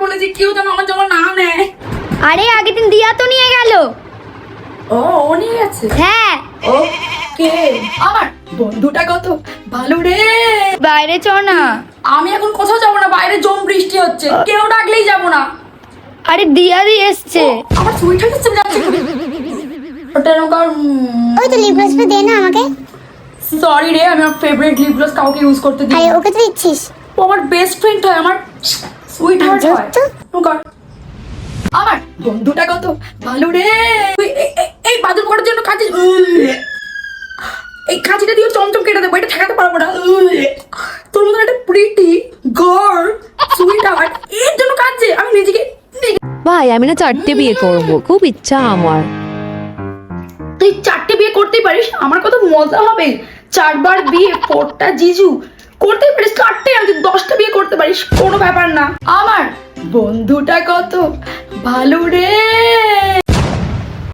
বলেছি কেউ যেন আমার জন্য না নেয়। আরে আগের দিন দিয়া তো নিয়ে গেল। ও ও নিয়ে গেছে? হ্যাঁ। ও কে? আমার বন্ধুটা কত ভালো রে। বাইরে চ না। আমি এখন কোথাও যাবো না, বাইরে জম বৃষ্টি হচ্ছে, কেউ ডাকলেই যাবো না। আরে দিয়া দিয়ে এসছে। আমার সুইট হচ্ছে যাচ্ছে। ওটা এরকম ওই তো লিপ গ্লসটা দে না আমাকে। সরি রে, আমি আমার ফেভারিট লিপ গ্লস কাউকে ইউজ করতে দিই আরে না। ওকে তো দিচ্ছিস। ও আমার বেস্ট ফ্রেন্ড হয়, আমার সুইট হার্ট হয়। তো আমার বন্ধুটা কত ভালো রে। তুই এই বাদুর করার জন্য কাজে এই কাজিটা দিয়ে চমচম কেটে দেবো, এটা ঠেকাতে পারবো না। তোর মতন একটা প্রিটি গার্ল সুইট হার্ট এর জন্য কাজে আমি নিজেকে। ভাই আমি না 4টে বিয়ে করব, খুব ইচ্ছা আমার। তুই 4টে বিয়ে করতেই পারিস, আমার কত মজা হবে। 4বার বিয়ে, 4টা জিজু করতেই পারিস। 4টে আমি 10টা বিয়ে করতে পারিস, কোনো ব্যাপার না। আমার বন্ধুটা কত ভালো রে।